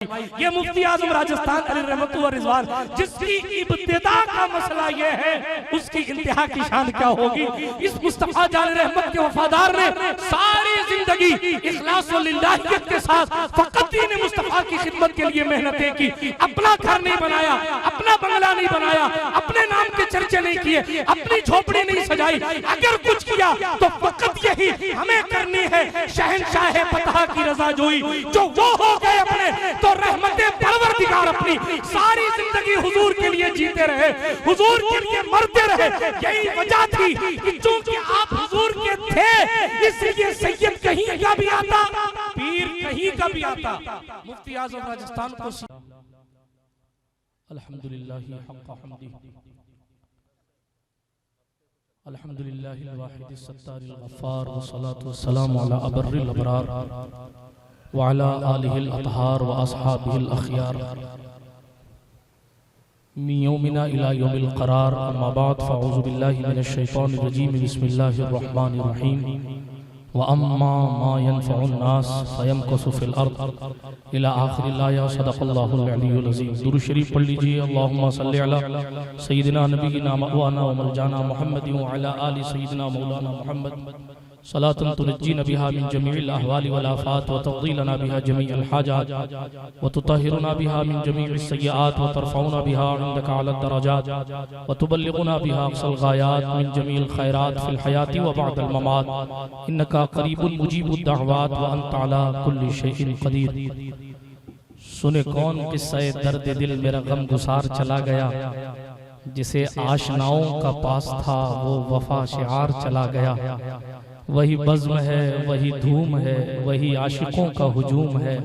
ये मुफ्ती आजम राजस्थान अली रहमतुल्लाह रिजवान जिसकी इब्तिदा का मसला ये है उसकी इंतहा की शान क्या होगी। इस मुस्तफा जान रहमत के वफादार ने सारी जिंदगी इखलास व लिल्लाहियत के साथ फकत दीन मुस्तफा की खिदमत के लिए मेहनतें की। अपना घर नहीं बनाया, अपना बंगला नहीं बनाया, अपने नाम के चर्चे नहीं किए, अपनी झोपड़ी नहीं सजाई। अगर कुछ किया तो फकत यही हमें करनी है, शहंशाह फतह की रजा जोई। जो वो हो गए अपने तो रहमते परवरदिगार अपनी सारी जिंदगी हुजूर के लिए जीते रहे, हुजूर के लिए मरते रहे। यही वजह थी कि चूंकि आप हुजूर के थे इसलिए सैयद कहीं का भी आता, पीर कहीं का भी आता। मुफ्ती आजम राजस्थान को अल्हम्दुलिल्लाहि हक़्क़ हम्दी, अल्हम्दुलिल्लाहिल वाहिदिस सत्तारिल गफ्फार व सलातु व सलाम अला अबर्रिल अबरार व अला आलिहिल अतहार व अस्हाबिहिल अखयार मिन यौमिना इला यौमिल क़रार। अम्मा बाद फ़अऊज़ु बिल्लाहि मिनश शैतानिर रजीम, बिस्मिल्लाहिर रहमानिर रहीम। व अम्मा मा यनफ़उन नास फ़यमकुसु फ़िल अर्द इला आखिरिल आया। सदक़ल्लाहुल अलीयुल अज़ीम। दुरूद शरीफ पढ़ लीजिए। अल्लाहुम्मा सल्लि अला सय्यिदिना नबीना मौलाना व मरजाना मुहम्मद व अला आलि सय्यिदिना मौलाना मुहम्मद सलातुन तुनज्जीना बिहा मिन जमीइल अहवालि वल आफात व तफ़दीलना बिहा जमीअल हाजात व तुतहिरुना बिहा मिन जमीइस सय्यात व तरफ़उना बिहा इंदका अला दरजात व तुबल्लिगुना बिहा अक़सल गायात मिन जमीइल खैरात फ़िल हयाति व बअदल ममात इन्नका क़रीबुन मुजीबुद दअवात व अंत अला कुल्लि शैइन क़दीर। सुने कौन किस्से दर्द दिल मेरा गम गुसार चला गया, जिसे आशनाओं का पास था वो वफा शिआर चला गया। वही बज़्म है, वही धूम है, वही आशिकों का हुजूम है।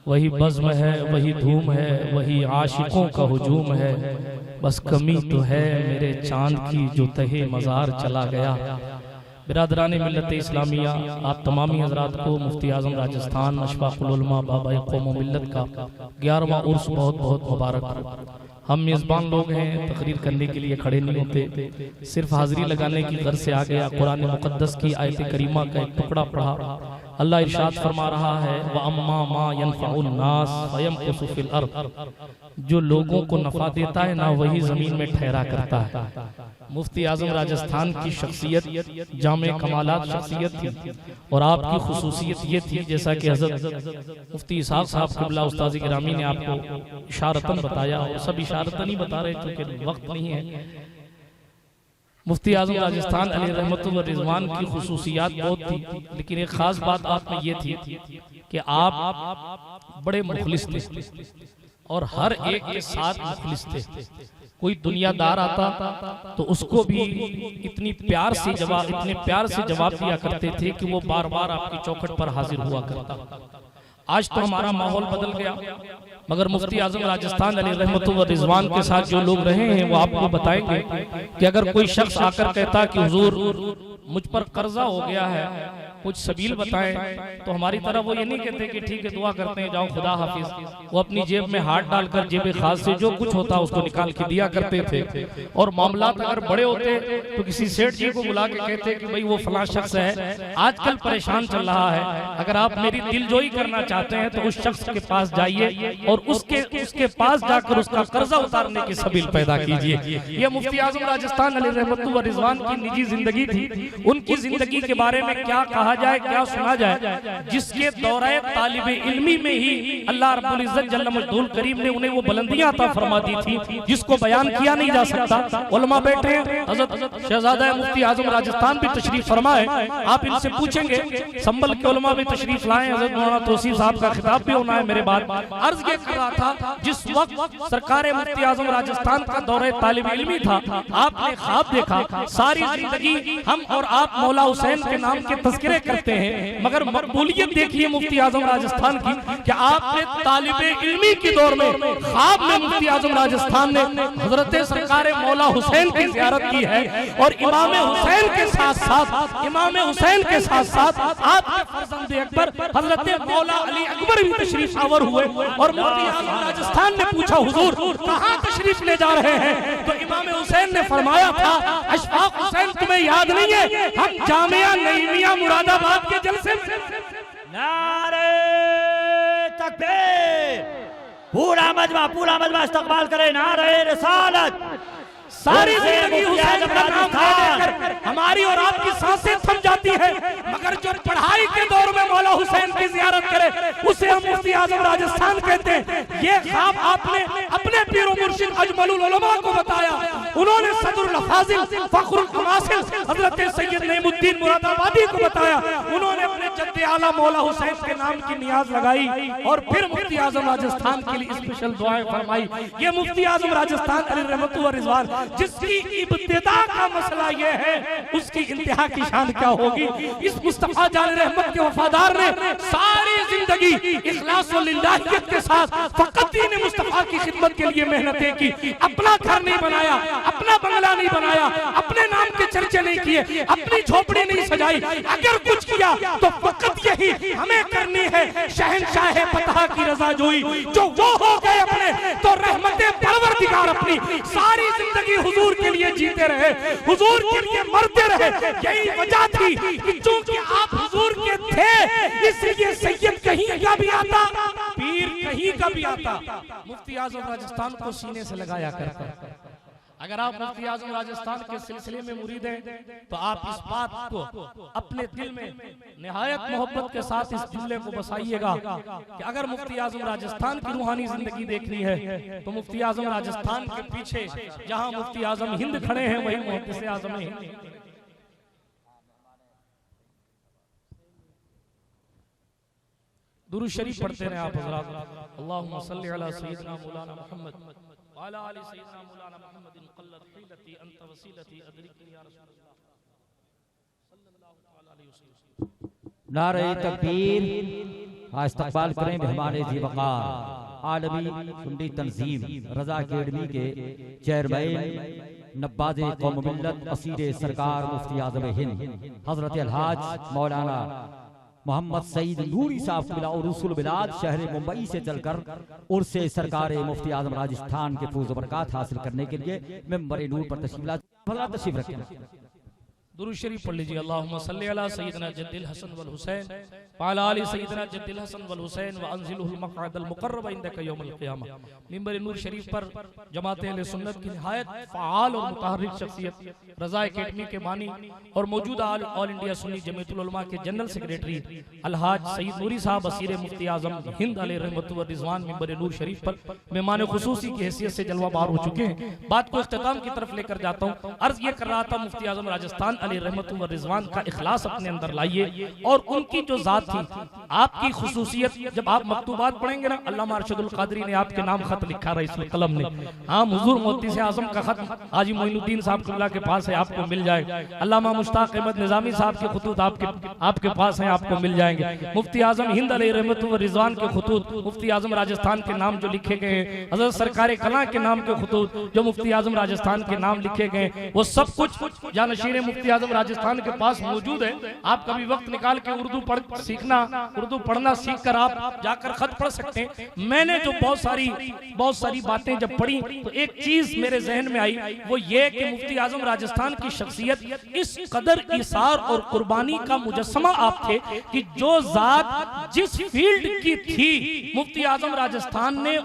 वही बज़्म है, वही धूम है, वही आशिकों का हुजूम है। बस कमी तो है मेरे चांद की जो तहे मज़ार चला गया। बिरादरान मिल्लत इस्लामिया, आप तमामी हज़रात को मुफ्ती आज़म राजस्थान अशफ़ाक़ुल उलमा बाबा क़ौम व मिल्लत का 11वां उर्स बहुत बहुत मुबारक हो। हम मेज़बान लोग हैं, तकरीर करने के लिए खड़े नहीं होते, सिर्फ हाज़िरी लगाने की गर्ज से आ गया। कुरान मुक़द्दस की आयत करीमा का एक टुकड़ा पढ़ा। अल्लाह इरशाद फरमा रहा है व अम्मा मा यनफ़उन नास फ़यमकुसु फ़िल अर्द। जो लोगों को नफ़ा देता है ना वही ज़मीन में ठहरा करता है। मुफ्ती आज़म राजस्थान की शख्सियत जामे कमालात शख्सियत थी और आपकी खुसूसियत ये थी, जैसा कि हज़रत मुफ्ती इसहाक़ साहब क़िबला उस्ताज़ गिरामी ने आपको इशारतन बताया, और सब इशारतन ही बता रहे क्योंकि वक्त नहीं है। मुफ्ती आज़म राजस्थान अली रहमतुल्लाह रिजवान की खुसूसियात बहुत थी, लेकिन एक ख़ास बात आप में ये थी कि आप बड़े मुखलिस थे और हर एक के साथ मुखलिस थे। कोई दुनियादार आता तो उसको भी इतने प्यार से जवाब दिया करते थे कि वो बार बार आपकी चौखट पर हाजिर हुआ करता। आज तो हमारा माहौल बदल गया, मगर मुफ्ती आज़म राजस्थान अली रहमतुल्लाह रिजवान के साथ जो लोग रहे हैं वो आपको बताएंगे कि अगर कोई शख्स आकर कहता कि हुजूर मुझ पर कर्जा हो गया है, कुछ सबील बताएं, तो हमारी तरफ वो ये नहीं कहते कि ठीक है दुआ करते हैं जाओ खुदा हाफिज। वो अपनी जेब में हाथ डालकर जेब खास से जो कुछ होता उसको निकाल के दिया करते थे। और मामलात अगर बड़े होते तो किसी सेठ जी को बुला के कहते कि भाई वो फलां शख्स है आजकल परेशान चल रहा है, अगर आप मेरी दिलजोई करना चाहते हैं तो उस शख्स के पास जाइए और उसके पास जाकर उसका कर्जा उतारने की सबील पैदा कीजिए। ये मुफ्ती आज़म राजस्थान अली रहमतुल्लाह रिजवान की निजी जिंदगी थी। उनकी जिंदगी के बारे में क्या कहा जाए, क्या सुना जाए, जिसके दौरे तालिबे इल्मी में ही अल्लाह रब्बुल इज्जत जल्ल मजदूल करीम ने उन्हें वो बुलंदियां अता फरमा दी थी जिसको बयान किया नहीं जा सकता। उलमा बैठे हैं, हज़रत शहज़ादा मुफ्ती आज़म राजस्थान भी तशरीफ फरमाए, आप इनसे पूछेंगे। संभल के उलमा भी तशरीफ लाए, हज़रत मौलाना तौसीफ साहब का खिताब भी होना है मेरे बाद। अर्ज ये कर रहा था जिस वक्त सरकार मुफ्ती आज़म राजस्थान का दौरे तालिबे इल्मी था, आपने ख्वाब देखा सारी जिंदगी हम और आप मौला हुसैन के नाम के तज़किरे करते हैं, मगर मकबूलियत देखिए मुफ्ती आज़म राजस्थान की कि आपने तालिबे इल्मी के दौर में ख्वाब में मुफ्ती आज़म राजस्थान ने हजरत सरकार मौला हुसैन की ज़ियारत की है। और इमाम हुसैन के साथ साथ आपके फर्जंद अकबर हजरत मौला अली अकबर भी तशरीफ आवर हुए। और मुफ्ती आज़म राजस्थान ने पूछा हुजूर कहाँ तशरीफ ले जा रहे हैं, तो इमाम हुसैन ने फरमाया था अशफाक हुसैन तुम्हें याद नहीं है, हम जामिया नईमिया मुरादाबाद के जलसे में। नारे तकबीर, पूरा मजमा इस्तकबाल करे। नारे रिसालत। सारी जिंदगी हुसैन का नाम लेकर हमारी और आपकी सांसें थम जाती है, मगर जो पढ़ाई के दौर में मौला हुसैन की जियारत करे उसे हम मुफ्ती आजम राजस्थान कहते हैं। ये ख्वाब आपने अपने पीरो मुर्शिद अजमलुल उलमा को बताया। उन्होंने सदरुल फाजिल फखरुल अमासिल हजरत सैयद नईमुद्दीन मुरादाबादी को बताया। उन्होंने अपने जद्दे आला मौला हुसैन के नाम की नियाज लगाई और फिर मुफ्ती आजम राजस्थान के लिए स्पेशल दुआएं फरमाई। ये मुफ्ती आजम राजस्थान अली रहमतुल्लाह व रिजवान जिसकी इब्तिदा का मसला ये है, उसकी इंतहा की शान क्या होगी। इस मुस्तफा जान रहमत के वफादार ने सारी जिंदगी इखलास व लिल्लाहियत के साथ फकत दीन मुस्तफा की खिदमत के लिए मेहनतें की। अपना घर नहीं बनाया, अपना बंगला नहीं बनाया, अपने नाम के चर्चे नहीं किए, अपनी झोपड़ी नहीं सजाई। अगर कुछ किया तो फकत यही हमें करनी है, शहंशाह फतह की रजा जोई। जो वो हो गए अपने तो रहमतें परवरदिगार अपनी सारी जिंदगी हुजूर के लिए जीते रहे, हुजूर के लिए मरते रहे। यही वजह थी कि चूंकि आप हुजूर के थे इसलिए सैयद कहीं का भी आता, पीर कहीं का भी आता, मुफ्ती आजम राजस्थान को सीने से लगाया करता। अगर आप मुफ्ती आजम राजस्थान के सिलसिले में मुरीद हैं तो आप इस बात को अपने दिल में निहायत मोहब्बत के साथ इस जुमले को बसाइएगा कि अगर मुफ्ती आजम राजस्थान की रूहानी जिंदगी देखनी है तो मुफ्ती आजम राजस्थान के पीछे जहां मुफ्ती आजम हिंद खड़े हैं वही मुहद्दिस आजम हिंद। दुरूद शरीफ पढ़ते हैं आप हज़रात। अल्लाहुम्मा सल्लि अला सय्यिदिना मौलाना मुहम्मद व अला आलि सय्यिदिना मौलाना मुहम्मदिन क़ल्लत हिलती अंत वसीलती अदरिकनी या रसूलल्लाह सल्लल्लाहु तआला अलैहि वसल्लम। नारे तकबीर। इस्तकबाल करें मेहमान जी वक़ार आलमी सुन्नी तंजीम रजा अकेडमी के चेयरमैन नब्बाज़े कौम मिल्लत असीरे सरकार मुफ्ती आज़म हिंद हज़रत अलहाज मौलाना मोहम्मद सईद नूरी साहब और रसूल बिलाद शहर मुंबई से चलकर उर्से सरकार मुफ्ती आजम राजस्थान के फूज़ बरक़ात हासिल करने के लिए मेंबर नूर पर तशरीफ रखें। दुरूद शरीफ पढ़ लीजिए। अल्लाहुम्मा सल्लि अला सय्यिदिना जद्दिल हसन वल हुसैन व अला आलि सय्यिदिना जद्दिल हसन वल हुसैन व अंज़िलहुल मक़अदल मुक़र्रब इंदका यौमल क़ियामह। मिंबर नूर शरीफ पर जमात अहले सुन्नत की निहायत फ़आल और मुतहर्रिक शख्सियत रज़ा अकेडमी के बानी और मौजूदा ऑल इंडिया सुन्नी जमीयतुल उलमा के जनरल सेक्रेटरी अलहाज सईद नूरी साहब वज़ीर मुफ्ती आज़म हिंद अलैहि रहमतु व रिज़वान मिंबर नूर शरीफ पर मेहमान खुसूसी की हैसियत से जलवा बार हो चुके हैं। बात को इख्तिताम की तरफ लेकर जाता हूँ। अर्ज ये कर रहा था मुफ्ती आज़म राजस्थान अलैहि रहमतु व रिज़वान का इखलास अपने अंदर लाइए और उनकी जो जात थी, आपकी खुसूसियत, जब आप मकतूबात पढ़ेंगे ना, अल्लामा अरशदुल क़ादरी ने आपके नाम खत लिखा रईसुल कलम ने। हाँ, हुजूर मुहद्दिस आज़म का खत हाजी मोइनुद्दीन साहब क़िबला के पास है, आपको मिल जाएगा। अल्लामा मुश्ताक अहमद निज़ामी साहब के खुतूत आपके पास हैं, आपको मिल जाएंगे। मुफ्ती आज़म हिंद अलैहि रहमतु व रिज़वान के खुतूत, मुफ्ती आज़म राजस्थान के नाम जो लिखे गए हैं, हज़रत सरकार कला के नाम के खुतूत जो मुफ्ती आज़म राजस्थान के नाम लिखे गए, वो सब कुछ जानशीन मुफ्ती आज़म राजस्थान के पास मौजूद है। आप कभी वक्त निकाल के उर्दू सीखना, उर्दू पढ़ना सीख कर आप जाकर खत पढ़ सकते हैं। मैंने जो बहुत सारी बातें जब पढ़ी तो एक चीज मेरे जहन में आई, वो ये कि मुफ्ती आज़म राजस्थान की शख्सियत इस कदर इसार और कुर्बानी का मुजस्समा आप थे कि जो जात जिस फील्ड की थी, मुफ्ती आज़म राजस्थान ने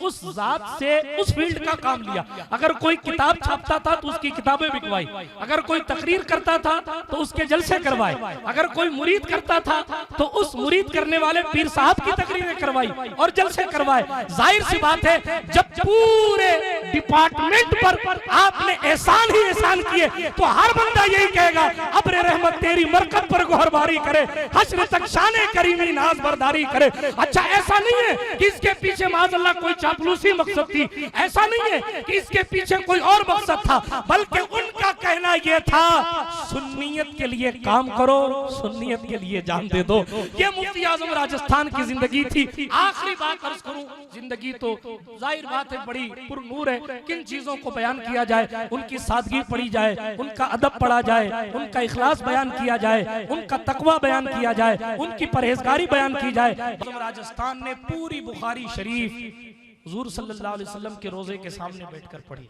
उस जात से उस फील्ड का काम लिया। अगर कोई किताब छापता था तो उसकी किताबें बिकवाई, अगर कोई तकरीर करता था तो उसके जलसे करवाए, अगर कोई मुरीद करता था तो उस मुरीद करने वाले पीर साहब की तकरीरें करवाई और जलसे करवाए। जाहिर सी बात है, जब पूरे डिपार्टमेंट पर आपने एहसान ही एहसान किए तो हर बंदा यही कहेगा अब्र रहमत तेरी मरकत पर गोहरबारी करे, हश्र तक शाने करीमी नाज बरदारी करे। अच्छा, ऐसा नहीं है कि इसके पीछे माज़अल्लाह कोई चापलूसी मकसद थी, ऐसा नहीं है कि इसके पीछे कोई और मकसद था, बल्कि उनका कहना यह था सुन्नियत के लिए काम करो, सुन्नियत के लिए जान दे दो। ये मुफ्ती आज़म राजस्थान की जिंदगी थी। आखिरी बात अर्ज करूं, जिंदगी तो जाहिर बात है बड़ी पुरनूर है, किन चीजों को बयान किया जाए, उनकी सादगी पढ़ी जाए, उनका अदब पढ़ा जाए, उनका इखलास बयान किया जाए, उनका तकवा बयान किया जाए, उनकी परहेजगारी बयान की जाए। राजस्थान ने पूरी बुखारी शरीफ हुजूर सल्लल्लाहु अलैहि वसल्लम के रोजे के सामने बैठकर पढ़ी।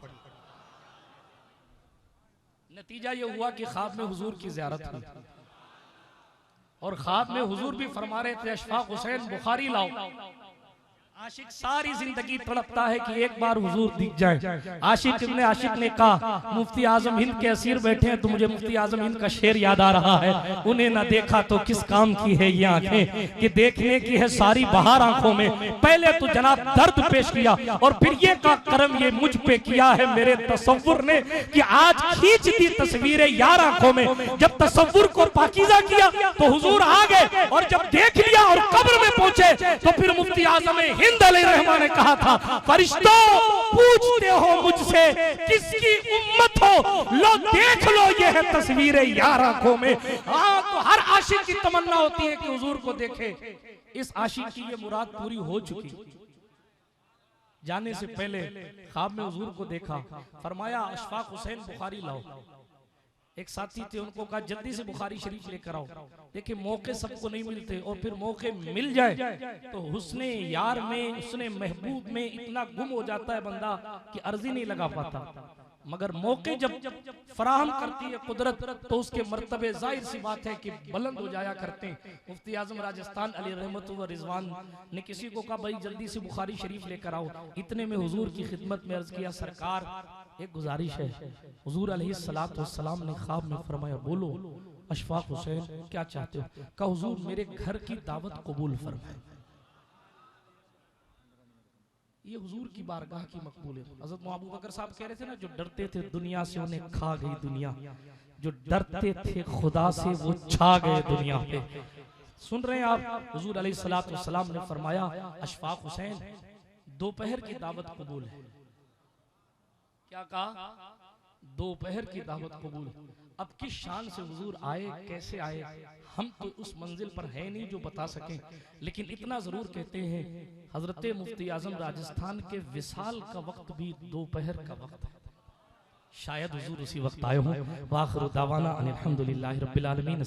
नतीजा ये हुआ कि ख्वाब में हुजूर की ज़ियारत हुई और ख्वाब में हुजूर भी फरमा रहे थे अशफाक हुसैन बुखारी लाओ। आशिक सारी जिंदगी तड़पता है कि एक बार हुजूर दिख जाए। आशिक ने कहा मुफ्ती आजम हिंद के असीर बैठे हैं तो मुझे मुफ्ती आजम हिंद का शेर याद आ रहा है, उन्हें ना देखा तो किस काम की है ये आंखें कि देखने की है सारी बहार आंखों में। पहले तो जनाब दर्द पेश किया और फिर ये का करम ये मुझ पे किया है मेरे तसव्वुर ने कि आज खींच दी तस्वीरें यार आंखों में। जब तसव्वुर को पाकीज़ा किया तो हुजूर आ गए और जब देख लिया और कब्र में पहुंचे तो फिर मुफ्ती आजम हिंद अलैहिर्रहमान ने कहा था, फरिश्तों पूछते हो मुझसे किसकी उम्मत हो, लो देख लो ये है तस्वीरें यार आंखों में। हाँ, तो हर आशिक की तमन्ना होती है कि हुजूर को देखे। इस आशिक की ये मुराद पूरी हो चुकी। जाने से पहले ख्वाब में हुजूर को देखा, फरमाया अशफाक हुसैन बुखारी लाओ। एक साथी थे, उनको कहा जल्दी से बुखारी शरीफ लेकर आओ। देखिए मौके सबको नहीं मिलते और फिर मौके मिल जाए तो हुस्ने यार में, हुस्ने महबूब में इतना गुम हो जाता है बंदा कि अर्जी नहीं लगा पाता। मगर मौके जब फराहम करती है कुदरत तो उसके मर्तबे जाहिर सी बात है कि बुलंद हो जाया करते हैं। मुफ्ती आजम राजस्थान अली रहमत व रिजवान ने किसी को कहा भाई जल्दी से बुखारी शरीफ लेकर आओ। इतने में हुजूर की खिदमत में अर्ज किया, सरकार एक गुजारिश है। हुजूर अलैहिस्सलातु वस्सलाम ने ख्वाब में फरमाया, बोलो अशफाक हुसैन क्या चाहते हो? कहा हुजूर मेरे घर की दावत कबूल फरमाए। ये हुजूर की बारगाह की मकबूलियत। हज़रत अबू बकर साहब कह रहे थे ना, जो डरते थे दुनिया से उन्हें खा गई दुनिया, जो डरते थे खुदा से वो छा गए दुनिया पे। सुन रहे हैं आप, हुजूर अलैहिस्सलातु वस्सलाम ने फरमाया अशफाक हुसैन दोपहर की दावत कबूल है। क्या कहा? दोपहर की दावत कबूल। अब किस शान से हुजूर आए, कैसे आए, हम तो उस मंजिल पर है नहीं जो बता सकें, लेकिन इतना जरूर कहते हैं हजरत मुफ्ती आजम राजस्थान के विसाल का वक्त भी दोपहर का वक्त है। शायद हुजूर उसी वक्त आए हों। वाखिरु दावाना अनिल हम्दुलिल्लाहि रब्बिल आलमीन।